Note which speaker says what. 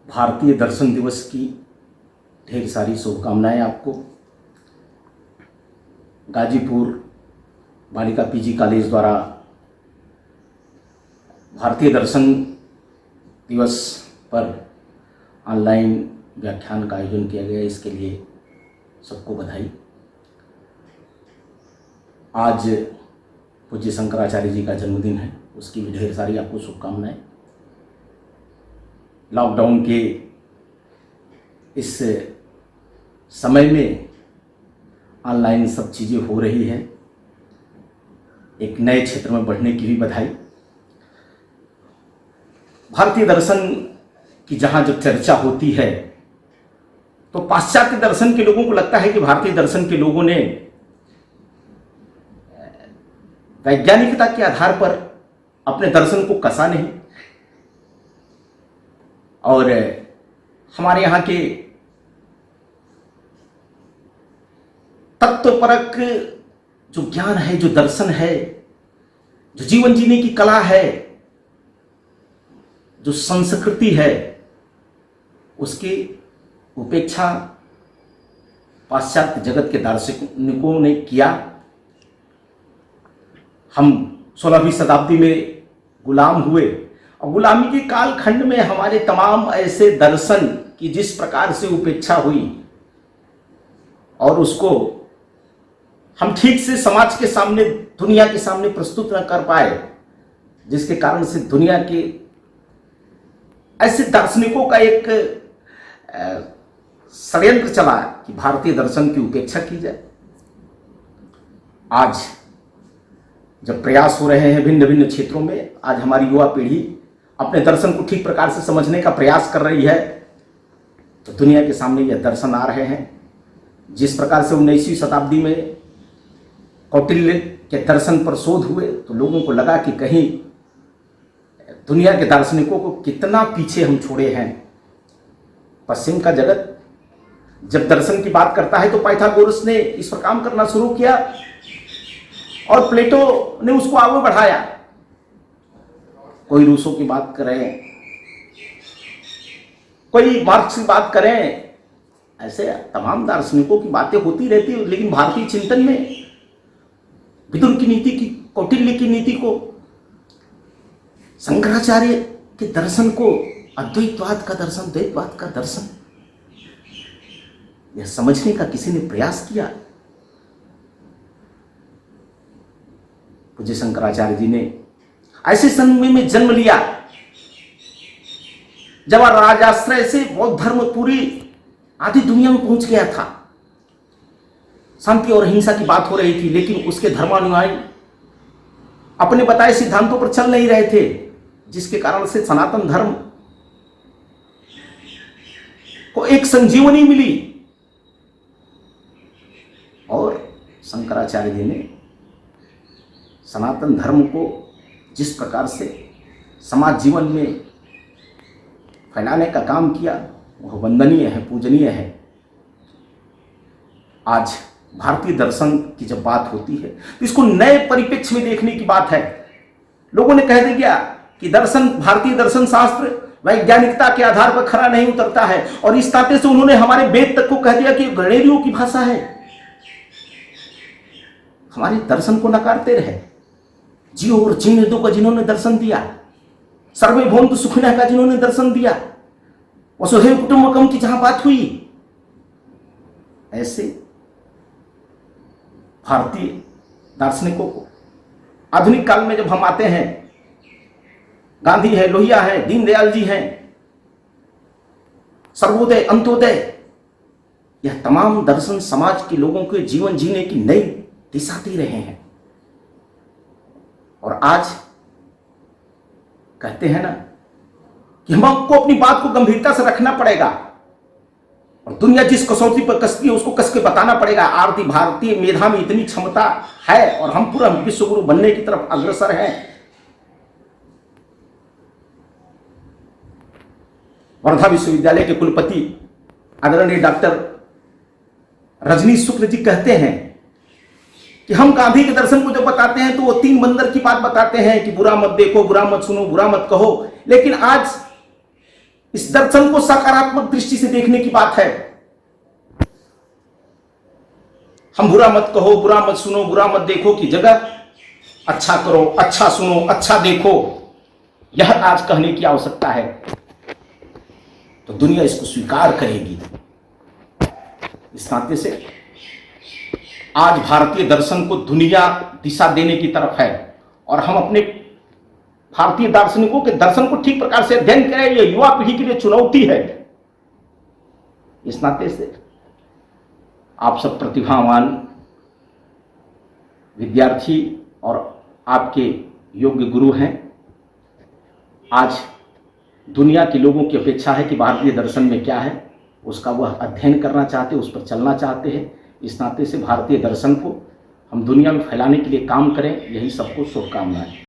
Speaker 1: भारतीय दर्शन दिवस की ढेर सारी शुभकामनाएं आपको। गाजीपुर बालिका पीजी कॉलेज द्वारा भारतीय दर्शन दिवस पर ऑनलाइन व्याख्यान का आयोजन किया गया, इसके लिए सबको बधाई। आज पूज्य शंकराचार्य जी का जन्मदिन है, उसकी भी ढेर सारी आपको शुभकामनाएं। लॉकडाउन के इस समय में ऑनलाइन सब चीज़ें हो रही हैं, एक नए क्षेत्र में बढ़ने की भी बधाई। भारतीय दर्शन की जहाँ जब चर्चा होती है तो पाश्चात्य दर्शन के लोगों को लगता है कि भारतीय दर्शन के लोगों ने वैज्ञानिकता के आधार पर अपने दर्शन को कसा नहीं, और हमारे यहाँ के तत्वपरक जो ज्ञान है, जो दर्शन है, जो जीवन जीने की कला है, जो संस्कृति है, उसकी उपेक्षा पाश्चात्य जगत के दार्शनिकों ने किया। हम 16वीं शताब्दी में गुलाम हुए और गुलामी के कालखंड में हमारे तमाम ऐसे दर्शन की जिस प्रकार से उपेक्षा हुई और उसको हम ठीक से समाज के सामने, दुनिया के सामने प्रस्तुत न कर पाए, जिसके कारण से दुनिया के ऐसे दार्शनिकों का एक षड्यंत्र चला कि भारतीय दर्शन की उपेक्षा की जाए। आज जब प्रयास हो रहे हैं भिन्न भिन्न क्षेत्रों में, आज हमारी युवा पीढ़ी अपने दर्शन को ठीक प्रकार से समझने का प्रयास कर रही है, तो दुनिया के सामने यह दर्शन आ रहे हैं। जिस प्रकार से 19वीं शताब्दी में कौटिल्य के दर्शन पर शोध हुए तो लोगों को लगा कि कहीं दुनिया के दार्शनिकों को कितना पीछे हम छोड़े हैं। पश्चिम का जगत जब दर्शन की बात करता है तो पाइथागोरस ने इस पर काम करना शुरू किया और प्लेटो ने उसको आगे बढ़ाया। कोई रूसो की बात करें, कोई मार्क्स की बात करें, ऐसे तमाम दार्शनिकों की बातें होती रहती है, लेकिन भारतीय चिंतन में विदुर की नीति की, कौटिल्य की नीति को, शंकराचार्य के दर्शन को, अद्वैतवाद का दर्शन, द्वैतवाद का दर्शन, यह समझने का किसी ने प्रयास किया। पूज्य शंकराचार्य जी ने ऐसे समय में जन्म लिया जब राजाश्रय से बौद्ध धर्म पूरी आधी दुनिया में पहुंच गया था। शांति और अहिंसा की बात हो रही थी, लेकिन उसके धर्मानुयायी अपने बताए सिद्धांतों पर चल नहीं रहे थे, जिसके कारण से सनातन धर्म को एक संजीवनी मिली। और शंकराचार्य जी ने सनातन धर्म को जिस प्रकार से समाज जीवन में फैलाने का काम किया, वह वंदनीय है, पूजनीय है। आज भारतीय दर्शन की जब बात होती है तो इसको नए परिप्रेक्ष्य में देखने की बात है। लोगों ने कह दिया कि दर्शन, भारतीय दर्शन शास्त्र वैज्ञानिकता के आधार पर खरा नहीं उतरता है, और इस नाते से उन्होंने हमारे वेद तक को कह दिया कि गणेरियों की भाषा है। हमारे दर्शन को नकारते रहे। जियो और जीने दो का जिन्होंने दर्शन दिया, सर्वे भवन्तु सुखिनः का जिन्होंने दर्शन दिया, वसुधैव कुटुम्बकम की जहां बात हुई, ऐसे भारतीय दार्शनिकों को आधुनिक काल में जब हम आते हैं, गांधी है, लोहिया है, दीनदयाल जी हैं, सर्वोदय, अंत्योदय, यह तमाम दर्शन समाज के लोगों के जीवन जीने की नई दिशा दे रहे हैं। और आज कहते हैं ना कि हमको अपनी बात को गंभीरता से रखना पड़ेगा, और दुनिया जिस कसौटी पर कसती है उसको कस के बताना पड़ेगा। आरती भारतीय मेधा में इतनी क्षमता है और हम पूरा विश्वगुरु बनने की तरफ अग्रसर हैं। वर्धा विश्वविद्यालय के कुलपति आदरणीय डॉक्टर रजनीश शुक्ल जी कहते हैं कि हम गांधी के दर्शन को जब बताते हैं तो वो 3 बंदर की बात बताते हैं कि बुरा मत देखो, बुरा मत सुनो, बुरा मत कहो। लेकिन आज इस दर्शन को सकारात्मक दृष्टि से देखने की बात है। हम बुरा मत कहो, बुरा मत सुनो, बुरा मत देखो की जगह अच्छा करो, अच्छा सुनो, अच्छा देखो, यह आज कहने की आवश्यकता है। तो दुनिया इसको स्वीकार करेगी। इस नाते से आज भारतीय दर्शन को दुनिया दिशा देने की तरफ है और हम अपने भारतीय दार्शनिकों के दर्शन को ठीक प्रकार से अध्ययन करें, यह युवा पीढ़ी के लिए चुनौती है। इस नाते से आप सब प्रतिभावान विद्यार्थी और आपके योग्य गुरु हैं। आज दुनिया के लोगों की अपेक्षा है कि भारतीय दर्शन में क्या है उसका वह अध्ययन करना चाहते, उस पर चलना चाहते हैं। इस नाते से भारतीय दर्शन को हम दुनिया में फैलाने के लिए काम करें, यही सबको शुभकामनाएं।